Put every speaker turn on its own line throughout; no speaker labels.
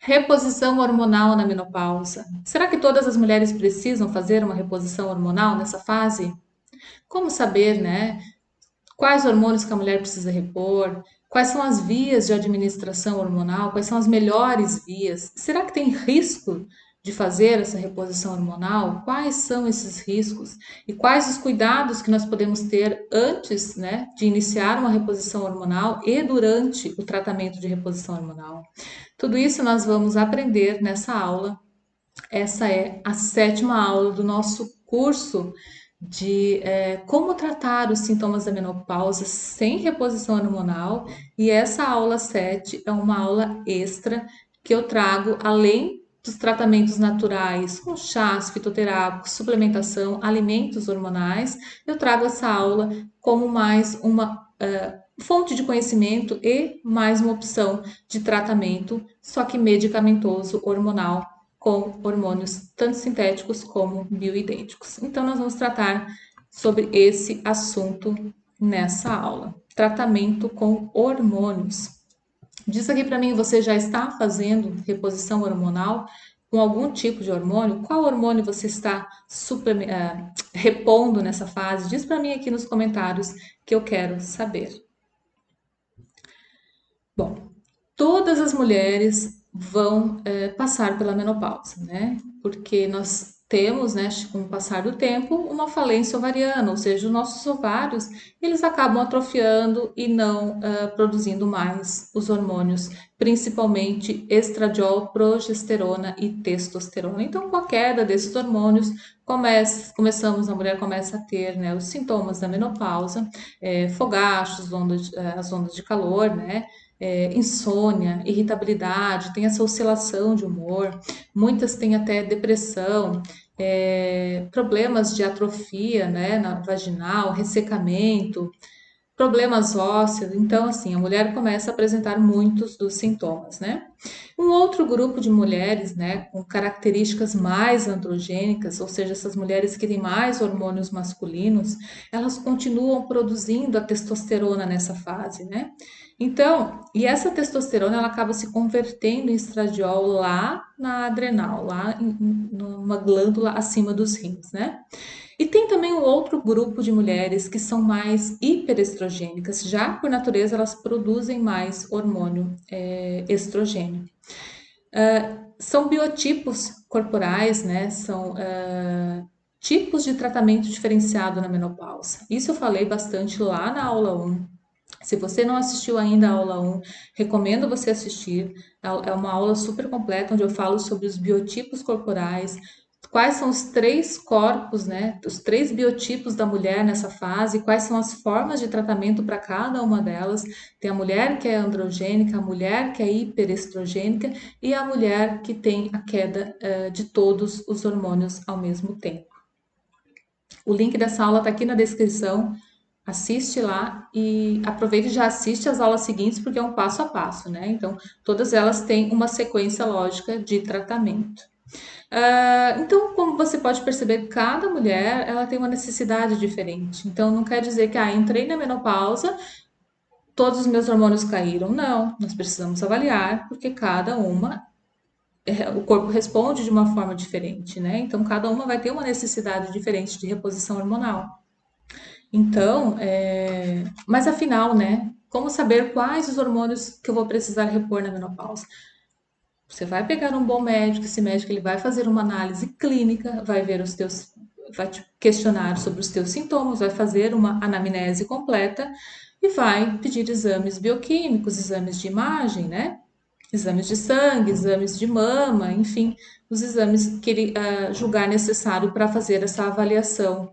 Reposição hormonal na menopausa. Será que todas as mulheres precisam fazer uma reposição hormonal nessa fase? Como saber, né? Quais hormônios que a mulher precisa repor? Quais são as vias de administração hormonal? Quais são as melhores vias? Será que tem risco de fazer essa reposição hormonal? Quais são esses riscos? E quais os cuidados que nós podemos ter antes, né, de iniciar uma reposição hormonal e durante o tratamento de reposição hormonal? Tudo isso nós vamos aprender nessa aula. Essa é a sétima aula do nosso curso de como tratar os sintomas da menopausa sem reposição hormonal. E essa aula 7 é uma aula extra que eu trago além dos tratamentos naturais, com chás fitoterápicos, suplementação, alimentos hormonais. Eu trago essa aula como mais uma fonte de conhecimento e mais uma opção de tratamento, só que medicamentoso hormonal com hormônios tanto sintéticos como bioidênticos. Então, nós vamos tratar sobre esse assunto nessa aula. Tratamento com hormônios. Diz aqui para mim, você já está fazendo reposição hormonal com algum tipo de hormônio? Qual hormônio você está repondo nessa fase? Diz para mim aqui nos comentários que eu quero saber. Bom, todas as mulheres vão passar pela menopausa, né? Porque nós temos, né, com o passar do tempo, uma falência ovariana, ou seja, os nossos ovários, eles acabam atrofiando e não produzindo mais os hormônios, principalmente estradiol, progesterona e testosterona. Então, com a queda desses hormônios, a mulher começa a ter, né, os sintomas da menopausa, fogachos, as ondas de calor, né? Insônia, irritabilidade, tem essa oscilação de humor, muitas têm até depressão, problemas de atrofia, né, na vaginal, ressecamento, problemas ósseos. Então, assim, a mulher começa a apresentar muitos dos sintomas, né? Um outro grupo de mulheres, né, com características mais androgênicas, ou seja, essas mulheres que têm mais hormônios masculinos, elas continuam produzindo a testosterona nessa fase, né? Então, e essa testosterona ela acaba se convertendo em estradiol lá na adrenal, numa glândula acima dos rins, né? E tem também um outro grupo de mulheres que são mais hiperestrogênicas, já por natureza elas produzem mais hormônio estrogênio. São biotipos corporais, né? São tipos de tratamento diferenciado na menopausa. Isso eu falei bastante lá na aula 1. Se você não assistiu ainda a aula 1, recomendo você assistir. É uma aula super completa onde eu falo sobre os biotipos corporais, quais são os três corpos, né? Os três biotipos da mulher nessa fase, quais são as formas de tratamento para cada uma delas. Tem a mulher que é androgênica, a mulher que é hiperestrogênica e a mulher que tem a queda de todos os hormônios ao mesmo tempo. O link dessa aula está aqui na descrição. Assiste lá e aproveita e já assiste as aulas seguintes, porque é um passo a passo, né? Então, todas elas têm uma sequência lógica de tratamento. Então, como você pode perceber, cada mulher ela tem uma necessidade diferente. Então, não quer dizer que entrei na menopausa, todos os meus hormônios caíram. Não, nós precisamos avaliar, porque cada uma o corpo responde de uma forma diferente, né? Então, cada uma vai ter uma necessidade diferente de reposição hormonal. Então, mas afinal, né? Como saber quais os hormônios que eu vou precisar repor na menopausa? Você vai pegar um bom médico, esse médico ele vai fazer uma análise clínica, vai ver os teus, vai te questionar sobre os teus sintomas, vai fazer uma anamnese completa e vai pedir exames bioquímicos, exames de imagem, né? Exames de sangue, exames de mama, enfim, os exames que ele julgar necessário para fazer essa avaliação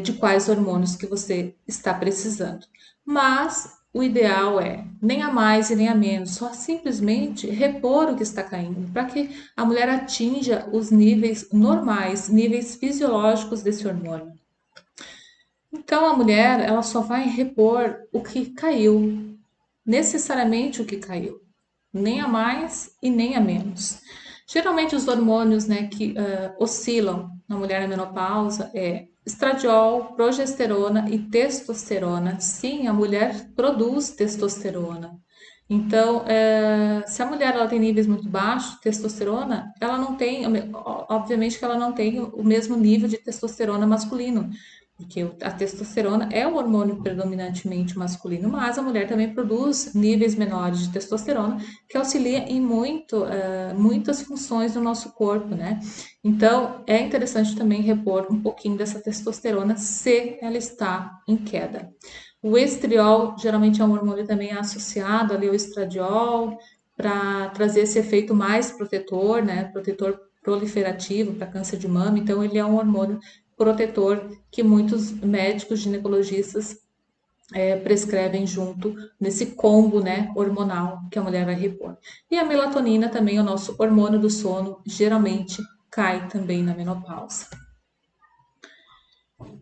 de quais hormônios que você está precisando. Mas o ideal é nem a mais e nem a menos, só simplesmente repor o que está caindo, para que a mulher atinja os níveis normais, níveis fisiológicos desse hormônio. Então a mulher, ela só vai repor o que caiu, necessariamente o que caiu, nem a mais e nem a menos. Geralmente os hormônios, né, que oscilam na mulher na menopausa é estradiol, progesterona e testosterona. Sim, a mulher produz testosterona. Então, se a mulher ela tem níveis muito baixos de testosterona, ela não tem, obviamente que ela não tem o mesmo nível de testosterona masculino, porque a testosterona é o hormônio predominantemente masculino, mas a mulher também produz níveis menores de testosterona, que auxilia em muitas funções do nosso corpo, né? Então, é interessante também repor um pouquinho dessa testosterona se ela está em queda. O estriol geralmente é um hormônio também associado ali ao estradiol para trazer esse efeito mais protetor, né? Protetor proliferativo para câncer de mama. Então, ele é um hormônio protetor que muitos médicos ginecologistas prescrevem junto nesse combo, né, hormonal que a mulher vai repor. E a melatonina também, o nosso hormônio do sono, geralmente cai também na menopausa.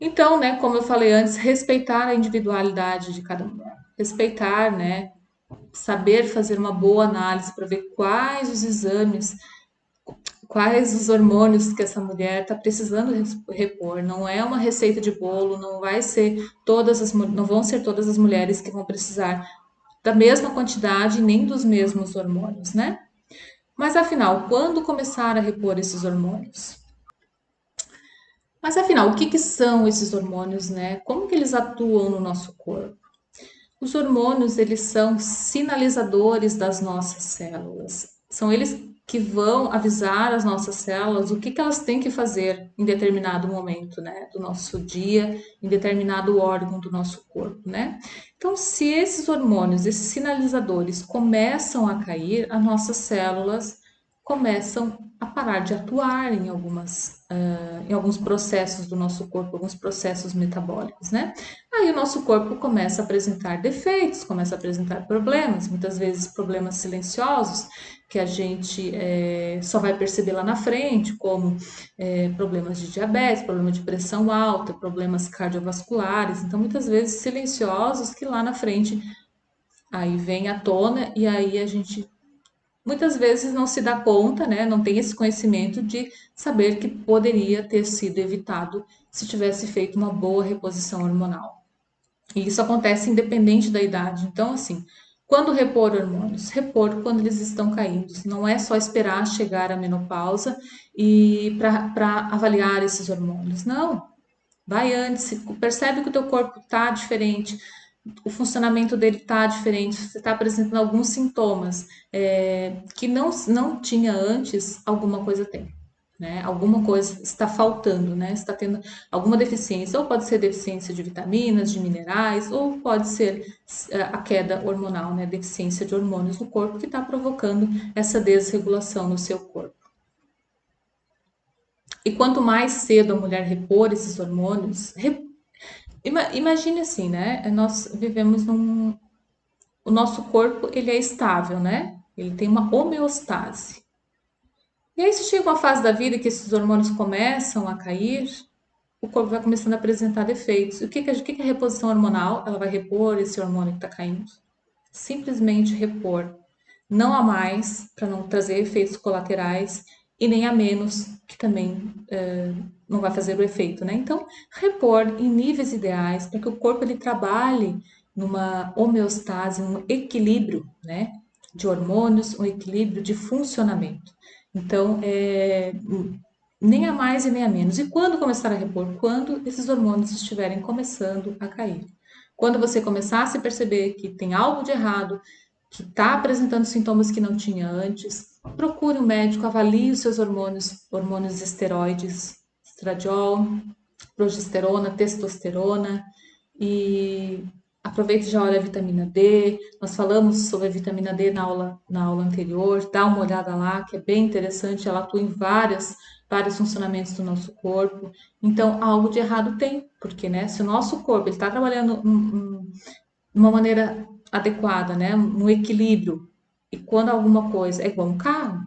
Então, né, como eu falei antes, respeitar a individualidade de cada mulher. Respeitar, né, saber fazer uma boa análise para ver quais os exames, quais os hormônios que essa mulher está precisando repor. Não é uma receita de bolo, não vai ser não vão ser todas as mulheres que vão precisar da mesma quantidade nem dos mesmos hormônios, né? Mas afinal, quando começar a repor esses hormônios? Mas afinal, o que que são esses hormônios, né? Como que eles atuam no nosso corpo? Os hormônios, eles são sinalizadores das nossas células. São eles que vão avisar as nossas células o que que elas têm que fazer em determinado momento, né, do nosso dia, em determinado órgão do nosso corpo, né? Então, se esses hormônios, esses sinalizadores começam a cair, as nossas células começam a parar de atuar em alguns processos do nosso corpo, alguns processos metabólicos, né? Aí o nosso corpo começa a apresentar defeitos, começa a apresentar problemas, muitas vezes problemas silenciosos que a gente só vai perceber lá na frente, como problemas de diabetes, problema de pressão alta, problemas cardiovasculares, então muitas vezes silenciosos que lá na frente aí vem à tona e aí a gente muitas vezes não se dá conta, né? Não tem esse conhecimento de saber que poderia ter sido evitado se tivesse feito uma boa reposição hormonal. E isso acontece independente da idade. Então, assim, quando repor hormônios? Repor quando eles estão caindo. Não é só esperar chegar à menopausa e para avaliar esses hormônios. Não. Vai antes, percebe que o teu corpo está diferente, o funcionamento dele está diferente, você está apresentando alguns sintomas que não tinha antes, alguma coisa tem. Né? Alguma coisa está faltando, né? Está tendo alguma deficiência, ou pode ser deficiência de vitaminas, de minerais, ou pode ser a queda hormonal, né? Deficiência de hormônios no corpo que está provocando essa desregulação no seu corpo. E quanto mais cedo a mulher repor esses hormônios, imagine assim, né? Nós vivemos num. O nosso corpo, ele é estável, né? Ele tem uma homeostase. E aí, se chega uma fase da vida que esses hormônios começam a cair, o corpo vai começando a apresentar defeitos. E o que que a reposição hormonal? Ela vai repor esse hormônio que está caindo. Simplesmente repor. Não há mais, para não trazer efeitos colaterais, e nem a menos, que também não vai fazer o efeito, né? Então, repor em níveis ideais para que o corpo ele trabalhe numa homeostase, um equilíbrio, né? De hormônios, um equilíbrio de funcionamento. Então, nem a mais e nem a menos. E quando começar a repor? Quando esses hormônios estiverem começando a cair. Quando você começar a se perceber que tem algo de errado, que está apresentando sintomas que não tinha antes, procure um médico, avalie os seus hormônios, hormônios esteroides, estradiol, progesterona, testosterona e aproveite e já olha a vitamina D. Nós falamos sobre a vitamina D na aula anterior, dá uma olhada lá, que é bem interessante, ela atua em vários funcionamentos do nosso corpo. Então, algo de errado tem, porque, né, se o nosso corpo está trabalhando de uma maneira adequada, né? Um equilíbrio. E quando alguma coisa é igual um carro,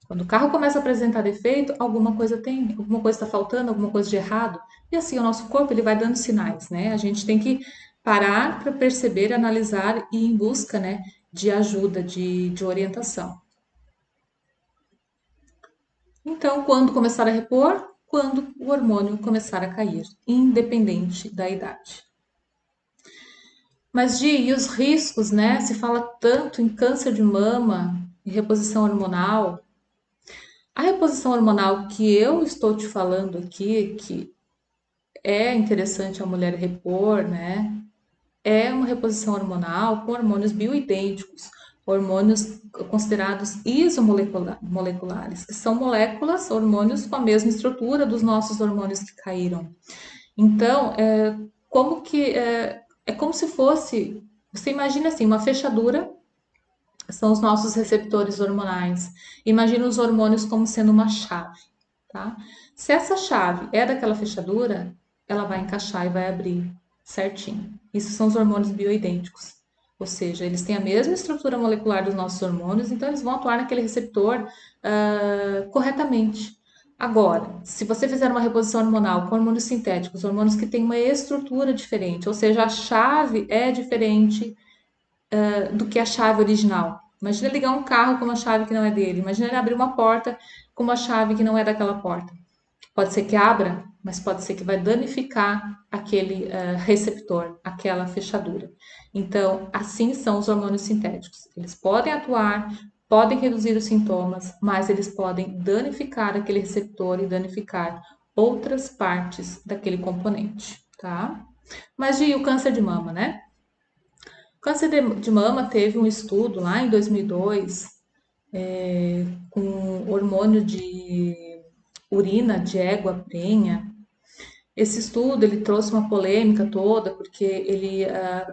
quando o carro começa a apresentar defeito, alguma coisa tem, alguma coisa está faltando, alguma coisa de errado. E assim, o nosso corpo ele vai dando sinais, né? A gente tem que parar para perceber, analisar e ir em busca, né, de ajuda, de orientação. Então, quando começar a repor? Quando o hormônio começar a cair, independente da idade. Mas, Gi, e os riscos, né? Se fala tanto em câncer de mama e reposição hormonal. A reposição hormonal que eu estou te falando aqui, que é interessante a mulher repor, né? É uma reposição hormonal com hormônios bioidênticos, hormônios considerados isomoleculares, que são moléculas, hormônios com a mesma estrutura dos nossos hormônios que caíram. Então, é como se fosse, você imagina assim, uma fechadura, são os nossos receptores hormonais. Imagina os hormônios como sendo uma chave, tá? Se essa chave é daquela fechadura, ela vai encaixar e vai abrir certinho. Isso são os hormônios bioidênticos. Ou seja, eles têm a mesma estrutura molecular dos nossos hormônios, então eles vão atuar naquele receptor corretamente. Agora, se você fizer uma reposição hormonal com hormônios sintéticos, hormônios que têm uma estrutura diferente, ou seja, a chave é diferente do que a chave original. Imagina ligar um carro com uma chave que não é dele. Imagina ele abrir uma porta com uma chave que não é daquela porta. Pode ser que abra, mas pode ser que vai danificar aquele receptor, aquela fechadura. Então, assim são os hormônios sintéticos. Eles podem atuar, podem reduzir os sintomas, mas eles podem danificar aquele receptor e danificar outras partes daquele componente, tá? Mas e o câncer de mama, né? O câncer de mama teve um estudo lá em 2002 com hormônio de urina de égua prenha. Esse estudo ele trouxe uma polêmica toda porque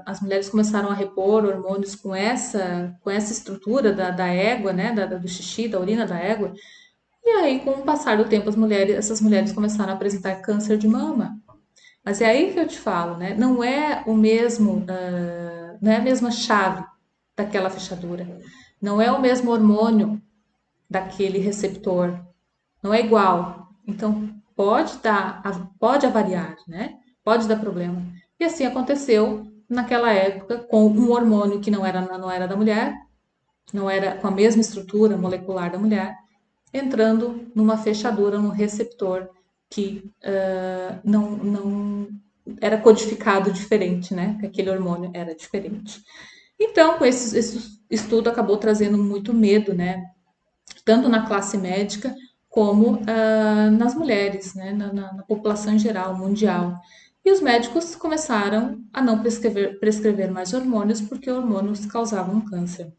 as mulheres começaram a repor hormônios com essa estrutura da égua, né, do xixi, da urina da égua. E aí, com o passar do tempo, essas mulheres começaram a apresentar câncer de mama. Mas é aí que eu te falo, né? Não é o mesmo, não é a mesma chave daquela fechadura. Não é o mesmo hormônio daquele receptor. Não é igual. Então, pode avariar, né? Pode dar problema. E assim aconteceu naquela época com um hormônio que não era da mulher, não era com a mesma estrutura molecular da mulher, entrando numa fechadura, num receptor que não era codificado diferente, né? Que aquele hormônio era diferente. Então, com esse estudo acabou trazendo muito medo, né? Tanto na classe médica como nas mulheres, né? Na população em geral, mundial. E os médicos começaram a não prescrever mais hormônios porque hormônios causavam câncer.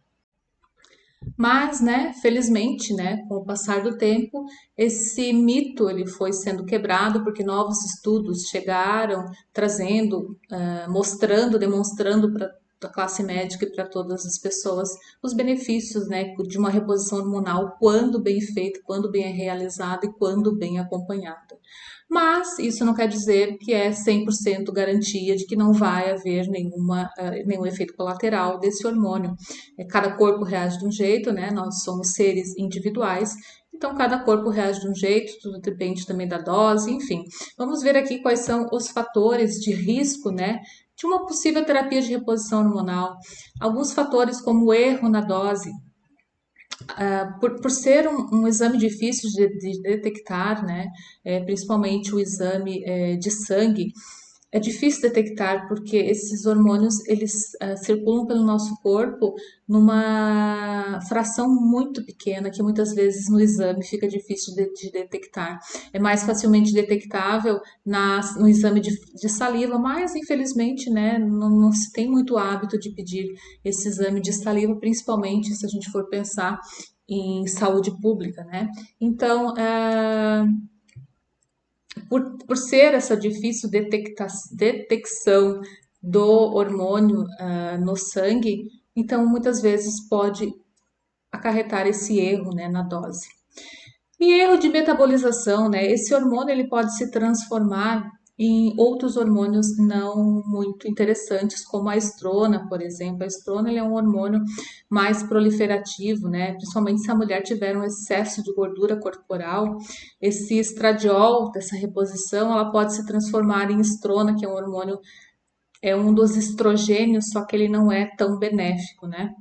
Mas, né, felizmente, né, com o passar do tempo, esse mito ele foi sendo quebrado porque novos estudos chegaram, trazendo, mostrando, demonstrando para a classe médica e para todas as pessoas os benefícios, né, de uma reposição hormonal quando bem feita, quando bem realizada e quando bem acompanhada. Mas isso não quer dizer que é 100% garantia de que não vai haver nenhum efeito colateral desse hormônio. Cada corpo reage de um jeito, né? Nós somos seres individuais, então cada corpo reage de um jeito, tudo depende também da dose, enfim. Vamos ver aqui quais são os fatores de risco, né? De uma possível terapia de reposição hormonal. Alguns fatores, como o erro na dose, por ser um exame difícil de detectar, né? Principalmente o exame de sangue, é difícil detectar porque esses hormônios eles circulam pelo nosso corpo numa fração muito pequena que muitas vezes no exame fica difícil de detectar. É mais facilmente detectável no exame de saliva, mas infelizmente, né, não se tem muito hábito de pedir esse exame de saliva, principalmente se a gente for pensar em saúde pública, né? Então, por ser essa difícil detecção do hormônio no sangue, então muitas vezes pode acarretar esse erro, né, na dose. E erro de metabolização, né? Esse hormônio ele pode se transformar em outros hormônios não muito interessantes, como a estrona, por exemplo. A estrona ele é um hormônio mais proliferativo, né? Principalmente se a mulher tiver um excesso de gordura corporal, esse estradiol dessa reposição, ela pode se transformar em estrona, que é um hormônio, é um dos estrogênios, só que ele não é tão benéfico, né?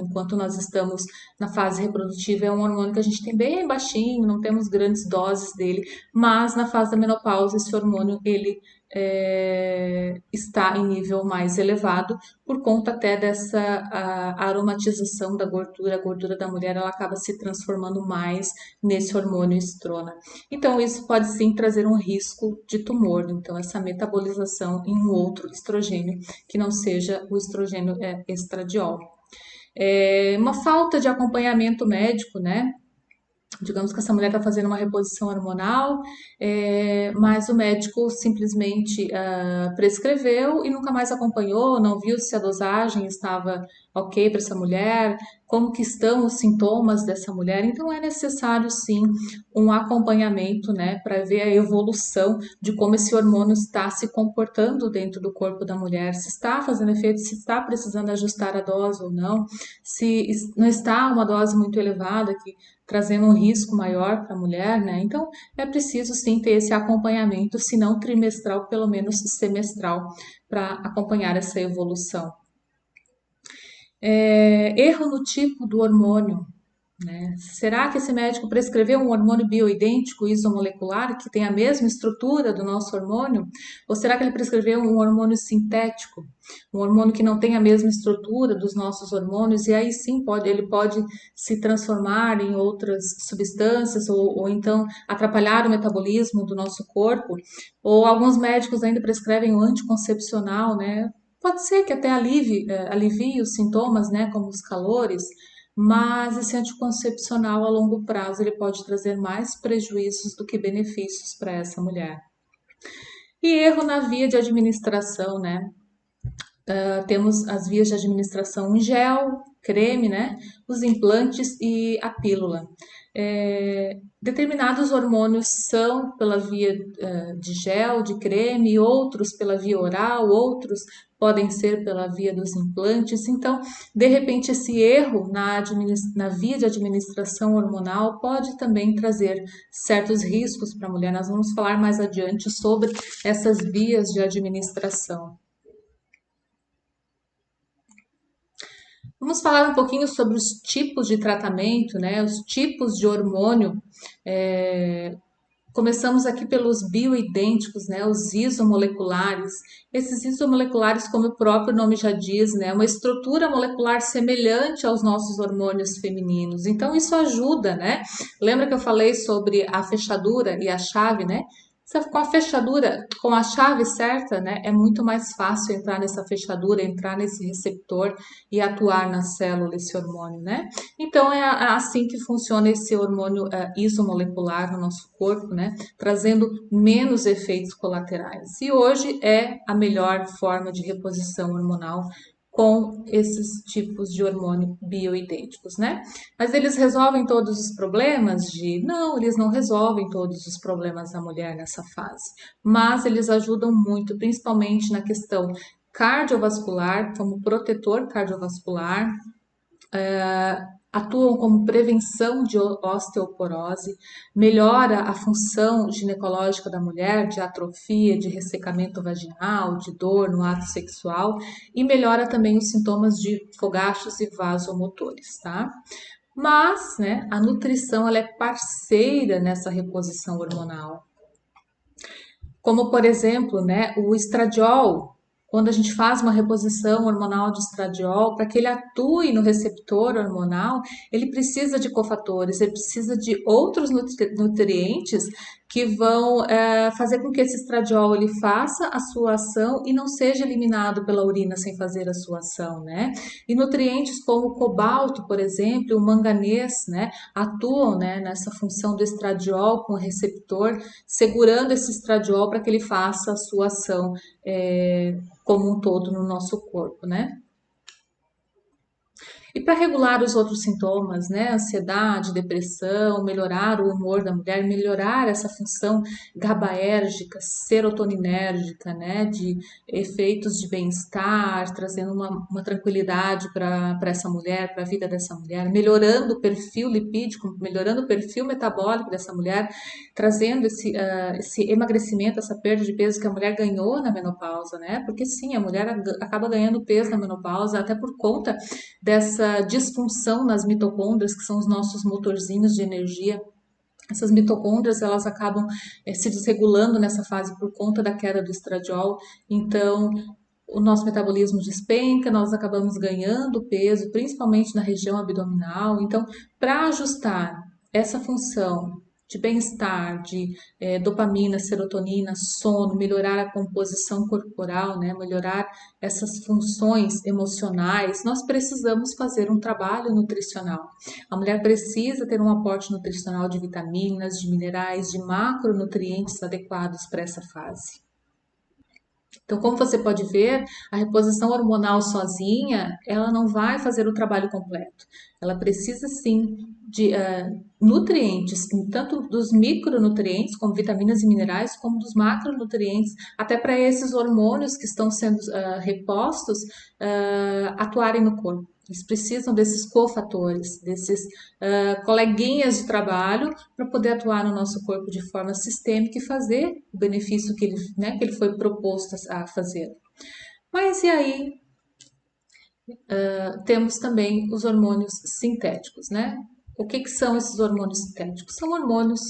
Enquanto nós estamos na fase reprodutiva, é um hormônio que a gente tem bem baixinho, não temos grandes doses dele, mas na fase da menopausa, esse hormônio ele está em nível mais elevado por conta até dessa aromatização da gordura. A gordura da mulher ela acaba se transformando mais nesse hormônio estrona. Então, isso pode sim trazer um risco de tumor. Então, essa metabolização em um outro estrogênio que não seja o estrogênio estradiol. Uma falta de acompanhamento médico, né? Digamos que essa mulher está fazendo uma reposição hormonal, mas o médico simplesmente prescreveu e nunca mais acompanhou, não viu se a dosagem estava ok para essa mulher, como que estão os sintomas dessa mulher. Então é necessário sim um acompanhamento, né, para ver a evolução de como esse hormônio está se comportando dentro do corpo da mulher, se está fazendo efeito, se está precisando ajustar a dose ou não, se não está uma dose muito elevada que trazendo um risco maior para a mulher, né? Então é preciso sim ter esse acompanhamento, se não trimestral, pelo menos semestral, para acompanhar essa evolução. Erro no tipo do hormônio. Né? Será que esse médico prescreveu um hormônio bioidêntico isomolecular que tem a mesma estrutura do nosso hormônio? Ou será que ele prescreveu um hormônio sintético, um hormônio que não tem a mesma estrutura dos nossos hormônios e aí sim ele pode se transformar em outras substâncias ou então atrapalhar o metabolismo do nosso corpo? Ou alguns médicos ainda prescrevem o anticoncepcional, né? Pode ser que até alivie os sintomas, né, como os calores, mas esse anticoncepcional a longo prazo ele pode trazer mais prejuízos do que benefícios para essa mulher. E erro na via de administração, né? Temos as vias de administração em gel, creme, né? Os implantes e a pílula. Determinados hormônios são pela via de gel, de creme, outros pela via oral, outros podem ser pela via dos implantes. Então, de repente, esse erro na via de administração hormonal pode também trazer certos riscos para a mulher. Nós vamos falar mais adiante sobre essas vias de administração. Vamos falar um pouquinho sobre os tipos de tratamento, né? Os tipos de hormônio. Começamos aqui pelos bioidênticos, né? Os isomoleculares. Esses isomoleculares, como o próprio nome já diz, né? Uma estrutura molecular semelhante aos nossos hormônios femininos. Então, isso ajuda, né? Lembra que eu falei sobre a fechadura e a chave, né? Com a fechadura, com a chave certa, né, é muito mais fácil entrar nessa fechadura, entrar nesse receptor e atuar na célula esse hormônio, né? Então é assim que funciona esse hormônio isomolecular no nosso corpo, né, trazendo menos efeitos colaterais. E hoje é a melhor forma de reposição hormonal com esses tipos de hormônio bioidênticos, né? Mas eles resolvem todos os problemas Não, eles não resolvem todos os problemas da mulher nessa fase, mas eles ajudam muito, principalmente na questão cardiovascular, como protetor cardiovascular, atuam como prevenção de osteoporose, melhora a função ginecológica da mulher, de atrofia, de ressecamento vaginal, de dor no ato sexual e melhora também os sintomas de fogachos e vasomotores, tá? Mas, né, a nutrição ela é parceira nessa reposição hormonal. Como, por exemplo, né, o estradiol, quando a gente faz uma reposição hormonal de estradiol, para que ele atue no receptor hormonal, ele precisa de cofatores, ele precisa de outros nutrientes que vão fazer com que esse estradiol ele faça a sua ação e não seja eliminado pela urina sem fazer a sua ação, né? E nutrientes como o cobalto, por exemplo, o manganês, né, atuam, né, nessa função do estradiol com o receptor, segurando esse estradiol para que ele faça a sua ação como um todo no nosso corpo, né? E para regular os outros sintomas, né, ansiedade, depressão, melhorar o humor da mulher, melhorar essa função GABAérgica, serotoninérgica, né, de efeitos de bem-estar, trazendo uma tranquilidade para essa mulher, para a vida dessa mulher, melhorando o perfil lipídico, melhorando o perfil metabólico dessa mulher, trazendo esse emagrecimento, essa perda de peso que a mulher ganhou na menopausa, né? Porque sim, a mulher acaba ganhando peso na menopausa até por conta dessa disfunção nas mitocôndrias, que são os nossos motorzinhos de energia. Essas mitocôndrias, elas acabam se desregulando nessa fase por conta da queda do estradiol, então o nosso metabolismo despenca, nós acabamos ganhando peso, principalmente na região abdominal. Então, para ajustar essa função de bem-estar, de dopamina, serotonina, sono, melhorar a composição corporal, né, melhorar essas funções emocionais, nós precisamos fazer um trabalho nutricional. A mulher precisa ter um aporte nutricional de vitaminas, de minerais, de macronutrientes adequados para essa fase. Então, como você pode ver, a reposição hormonal sozinha, ela não vai fazer o trabalho completo. Ela precisa sim de nutrientes, tanto dos micronutrientes, como vitaminas e minerais, como dos macronutrientes, até para esses hormônios que estão sendo repostos atuarem no corpo. Eles precisam desses cofatores, desses coleguinhas de trabalho para poder atuar no nosso corpo de forma sistêmica e fazer o benefício que ele foi proposto a fazer. Mas e aí temos também os hormônios sintéticos, né? O que são esses hormônios sintéticos? São hormônios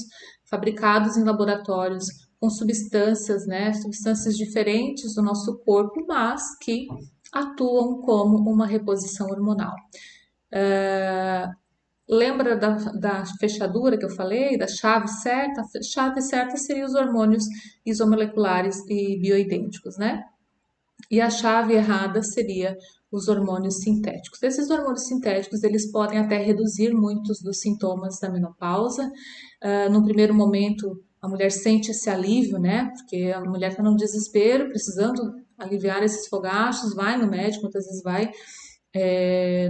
fabricados em laboratórios com substâncias, né? Substâncias diferentes do nosso corpo, mas que atuam como uma reposição hormonal. Lembra da fechadura que eu falei, da chave certa? A chave certa seria os hormônios isomoleculares e bioidênticos, né? E a chave errada seria os hormônios sintéticos. Esses hormônios sintéticos, eles podem até reduzir muitos dos sintomas da menopausa. No primeiro momento, a mulher sente esse alívio, né? Porque a mulher está num desespero, precisando aliviar esses fogachos, vai no médico, muitas vezes vai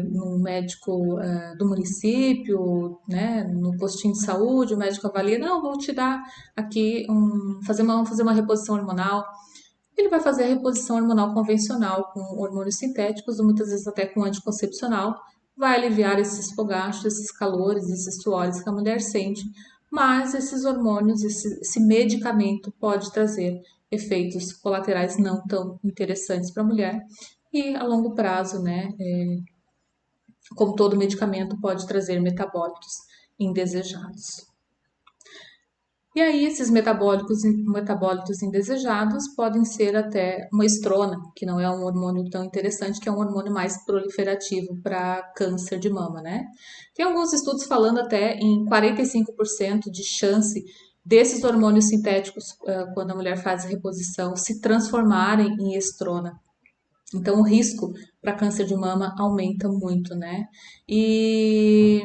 no médico do município, né, no postinho de saúde, o médico avalia, não, vou te dar aqui vamos fazer uma reposição hormonal. Ele vai fazer a reposição hormonal convencional com hormônios sintéticos, ou muitas vezes até com anticoncepcional, vai aliviar esses fogachos, esses calores, esses suores que a mulher sente, mas esses hormônios, esse medicamento pode trazer efeitos colaterais não tão interessantes para a mulher e a longo prazo, né, como todo medicamento, pode trazer metabólitos indesejados. E aí, esses metabólitos indesejados podem ser até uma estrona, que não é um hormônio tão interessante, que é um hormônio mais proliferativo para câncer de mama, né? Tem alguns estudos falando até em 45% de chance desses hormônios sintéticos, quando a mulher faz a reposição, se transformarem em estrona. Então, o risco para câncer de mama aumenta muito, né? E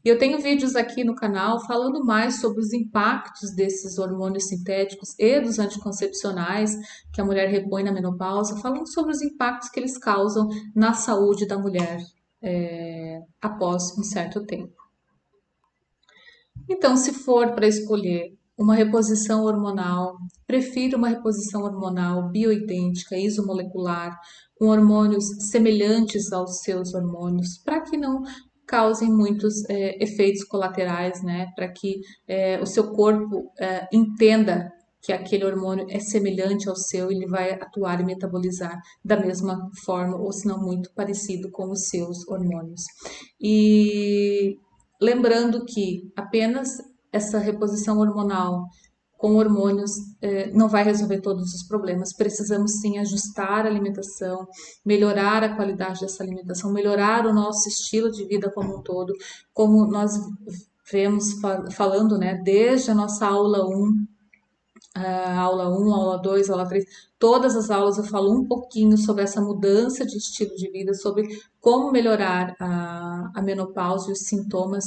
eu tenho vídeos aqui no canal falando mais sobre os impactos desses hormônios sintéticos e dos anticoncepcionais que a mulher repõe na menopausa, falando sobre os impactos que eles causam na saúde da mulher após um certo tempo. Então, se for para escolher uma reposição hormonal, prefiro uma reposição hormonal bioidêntica, isomolecular, com hormônios semelhantes aos seus hormônios, para que não causem muitos efeitos colaterais, né? Para que o seu corpo entenda que aquele hormônio é semelhante ao seu, ele vai atuar e metabolizar da mesma forma, ou se não muito parecido com os seus hormônios. E lembrando que apenas essa reposição hormonal com hormônios não vai resolver todos os problemas. Precisamos sim ajustar a alimentação, melhorar a qualidade dessa alimentação, melhorar o nosso estilo de vida como um todo, como nós vemos falando, né, desde a nossa aula 1, aula 2, aula 3, todas as aulas eu falo um pouquinho sobre essa mudança de estilo de vida, sobre como melhorar a menopausa e os sintomas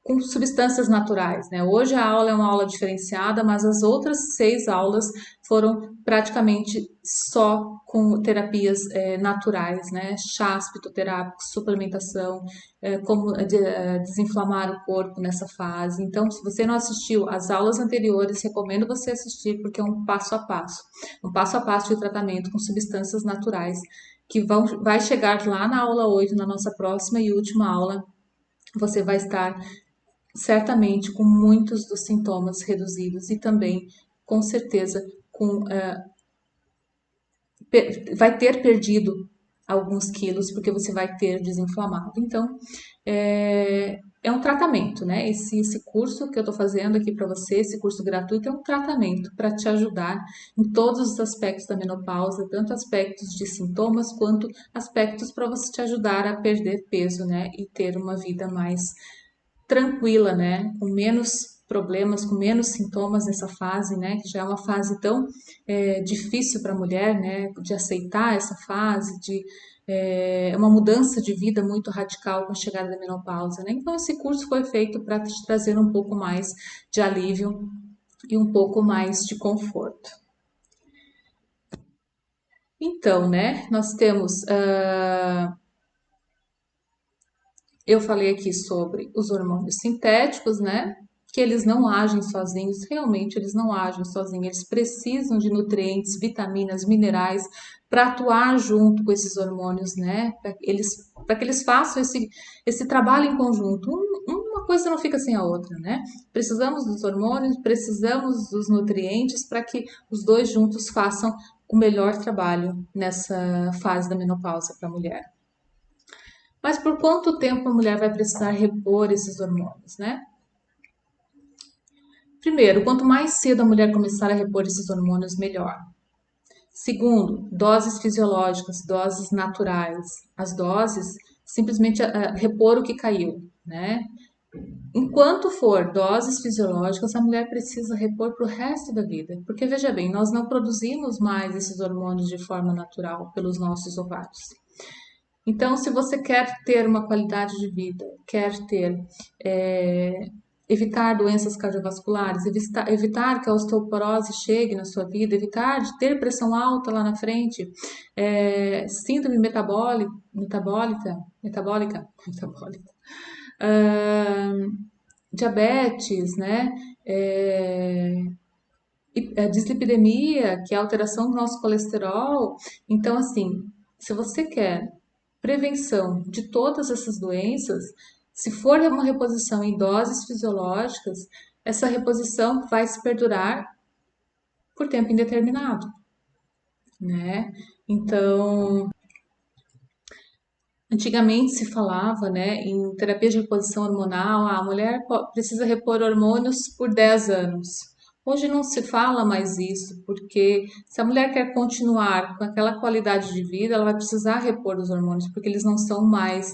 com substâncias naturais, né? Hoje a aula é uma aula diferenciada, mas as outras 6 aulas foram praticamente só com terapias naturais, né? Chás fitoterápicos, suplementação, como desinflamar o corpo nessa fase. Então, se você não assistiu às aulas anteriores, recomendo você assistir, porque é um passo a passo de tratamento com substâncias naturais, que vai chegar lá na aula 8, na nossa próxima e última aula, você vai estar certamente com muitos dos sintomas reduzidos e também, com certeza, vai ter perdido alguns quilos, porque você vai ter desinflamado. Então, é um tratamento, né? Esse curso que eu tô fazendo aqui para você, esse curso gratuito, é um tratamento para te ajudar em todos os aspectos da menopausa, tanto aspectos de sintomas quanto aspectos para você te ajudar a perder peso, né? E ter uma vida mais tranquila, né? Com menos problemas, com menos sintomas nessa fase, né? Que já é uma fase tão difícil para a mulher, né? De aceitar essa fase, de uma mudança de vida muito radical com a chegada da menopausa, né? Então esse curso foi feito para te trazer um pouco mais de alívio e um pouco mais de conforto. Então, né? Nós temos eu falei aqui sobre os hormônios sintéticos, né? Que eles não agem sozinhos, realmente eles não agem sozinhos, eles precisam de nutrientes, vitaminas, minerais para atuar junto com esses hormônios, né? Para que eles façam esse trabalho em conjunto. Uma coisa não fica sem a outra, né? Precisamos dos hormônios, precisamos dos nutrientes para que os dois juntos façam o melhor trabalho nessa fase da menopausa para a mulher. Mas por quanto tempo a mulher vai precisar repor esses hormônios, né? Primeiro, quanto mais cedo a mulher começar a repor esses hormônios, melhor. Segundo, doses fisiológicas, doses naturais. As doses, simplesmente repor o que caiu, né? Enquanto for doses fisiológicas, a mulher precisa repor para o resto da vida. Porque, veja bem, nós não produzimos mais esses hormônios de forma natural pelos nossos ovários. Então, se você quer ter uma qualidade de vida, quer ter, evitar doenças cardiovasculares, evitar que a osteoporose chegue na sua vida, evitar de ter pressão alta lá na frente, síndrome metabólica, diabetes, né? A dislipidemia, que é a alteração do nosso colesterol. Então, assim, se você quer prevenção de todas essas doenças, se for uma reposição em doses fisiológicas, essa reposição vai se perdurar por tempo indeterminado, né? Então, antigamente se falava, né, em terapia de reposição hormonal, a mulher precisa repor hormônios por 10 anos. Hoje não se fala mais isso, porque se a mulher quer continuar com aquela qualidade de vida, ela vai precisar repor os hormônios, porque eles não são mais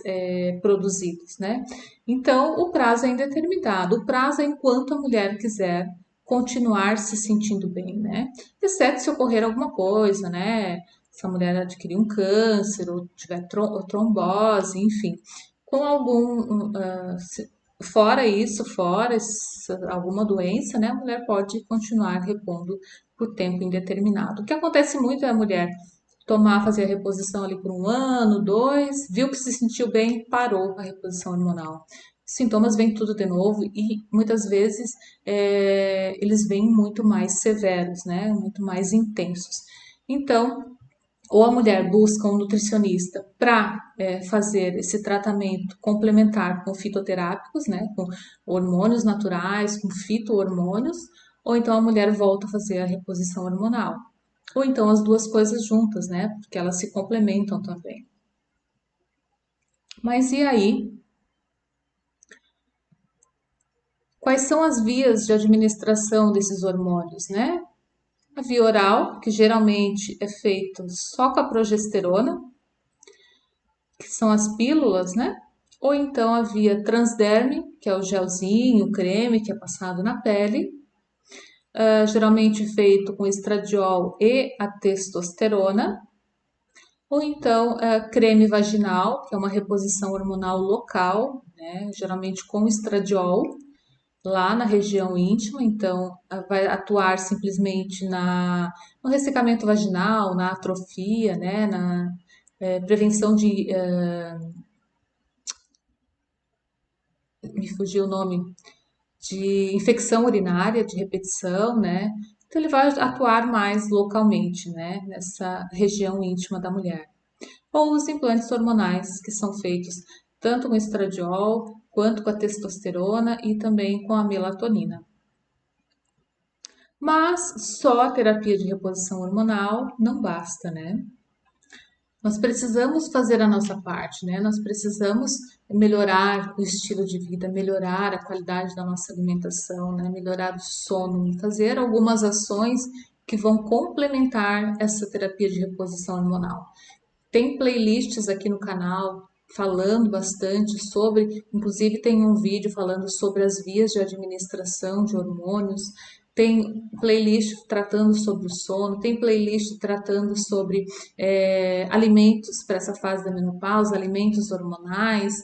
produzidos, né? Então, o prazo é indeterminado. O prazo é enquanto a mulher quiser continuar se sentindo bem, né? Exceto se ocorrer alguma coisa, né? Se a mulher adquirir um câncer ou tiver trombose, enfim, com fora isso, alguma doença, né, a mulher pode continuar repondo por tempo indeterminado. O que acontece muito é a mulher fazer a reposição ali por 1 ano, 2, viu que se sentiu bem, parou a reposição hormonal. Os sintomas vêm tudo de novo e muitas vezes eles vêm muito mais severos, né, muito mais intensos. Então, ou a mulher busca um nutricionista para fazer esse tratamento complementar com fitoterápicos, né, com hormônios naturais, com fito-hormônios, ou então a mulher volta a fazer a reposição hormonal. Ou então as duas coisas juntas, né, porque elas se complementam também. Mas e aí? Quais são as vias de administração desses hormônios, né? A via oral, que geralmente é feito só com a progesterona, que são as pílulas, né? Ou então a via transderme, que é o gelzinho, o creme que é passado na pele, geralmente feito com estradiol e a testosterona. Ou então creme vaginal, que é uma reposição hormonal local, né? Geralmente com estradiol, lá na região íntima, então vai atuar simplesmente no ressecamento vaginal, na atrofia, né? Na prevenção de me fugiu o nome, de infecção urinária, de repetição, né? Então ele vai atuar mais localmente, né? Nessa região íntima da mulher. Ou os implantes hormonais, que são feitos tanto com estradiol, quanto com a testosterona e também com a melatonina. Mas só a terapia de reposição hormonal não basta, né? Nós precisamos fazer a nossa parte, né? Nós precisamos melhorar o estilo de vida, melhorar a qualidade da nossa alimentação, né? Melhorar o sono, fazer algumas ações que vão complementar essa terapia de reposição hormonal. Tem playlists aqui no canal falando bastante sobre, inclusive tem um vídeo falando sobre as vias de administração de hormônios, tem playlist tratando sobre o sono, tem playlist tratando sobre alimentos para essa fase da menopausa, alimentos hormonais,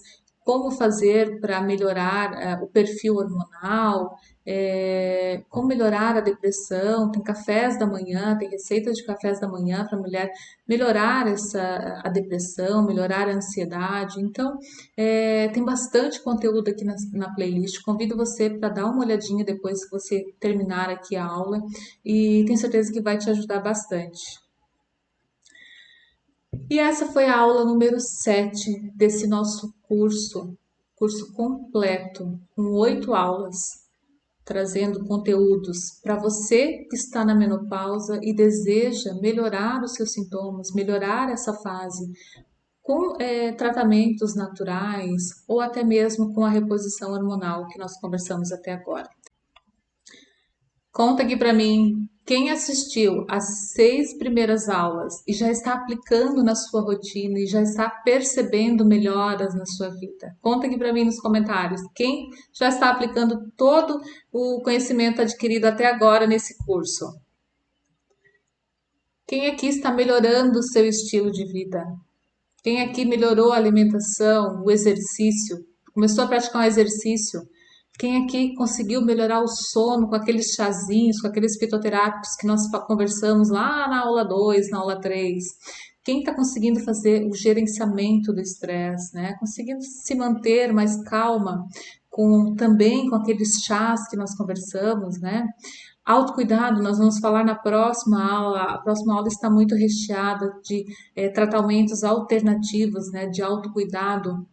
como fazer para melhorar o perfil hormonal, como melhorar a depressão, tem cafés da manhã, tem receitas de cafés da manhã para a mulher melhorar a depressão, melhorar a ansiedade. Então, tem bastante conteúdo aqui na playlist. Convido você para dar uma olhadinha depois que você terminar aqui a aula e tenho certeza que vai te ajudar bastante. E essa foi a aula número 7 desse nosso curso completo, com 8 aulas, trazendo conteúdos para você que está na menopausa e deseja melhorar os seus sintomas, melhorar essa fase com tratamentos naturais ou até mesmo com a reposição hormonal que nós conversamos até agora. Conta aqui para mim, quem assistiu às 6 primeiras aulas e já está aplicando na sua rotina e já está percebendo melhoras na sua vida? Conta aqui para mim nos comentários, quem já está aplicando todo o conhecimento adquirido até agora nesse curso? Quem aqui está melhorando o seu estilo de vida? Quem aqui melhorou a alimentação, o exercício? Começou a praticar um exercício? Quem aqui conseguiu melhorar o sono com aqueles chazinhos, com aqueles fitoterápicos que nós conversamos lá na aula 2, na aula 3? Quem está conseguindo fazer o gerenciamento do estresse, né? Conseguindo se manter mais calma também com aqueles chás que nós conversamos, né? Autocuidado, nós vamos falar na próxima aula. A próxima aula está muito recheada de tratamentos alternativos, né? De autocuidado,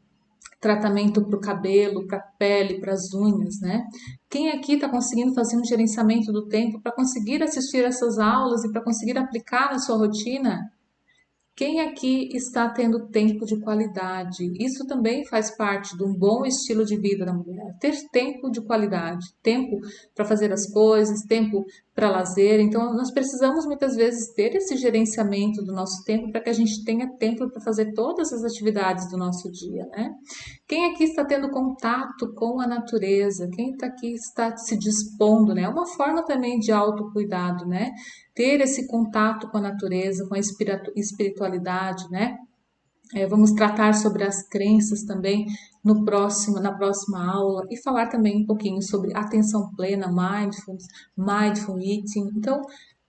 tratamento para o cabelo, para a pele, para as unhas, né? Quem aqui está conseguindo fazer um gerenciamento do tempo para conseguir assistir essas aulas e para conseguir aplicar na sua rotina? Quem aqui está tendo tempo de qualidade? Isso também faz parte de um bom estilo de vida da mulher. Ter tempo de qualidade, tempo para fazer as coisas, tempo para lazer. Então, nós precisamos muitas vezes ter esse gerenciamento do nosso tempo para que a gente tenha tempo para fazer todas as atividades do nosso dia, né? Quem aqui está tendo contato com a natureza? Quem aqui está se dispondo, né? É uma forma também de autocuidado, né? Ter esse contato com a natureza, com a espiritualidade, né? Vamos tratar sobre as crenças também na próxima aula e falar também um pouquinho sobre atenção plena, mindful eating. Então,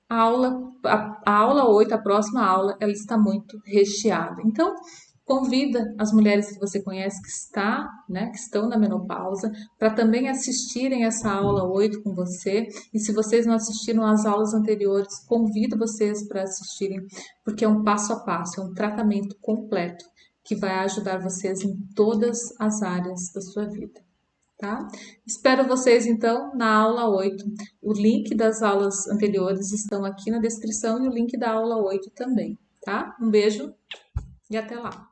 a aula 8, a próxima aula, ela está muito recheada. Então, convida as mulheres que você conhece que estão na menopausa, para também assistirem essa aula 8 com você. E se vocês não assistiram às aulas anteriores, convido vocês para assistirem, porque é um passo a passo, é um tratamento completo que vai ajudar vocês em todas as áreas da sua vida. Tá? Espero vocês então na aula 8. O link das aulas anteriores estão aqui na descrição e o link da aula 8 também, tá? Um beijo e até lá!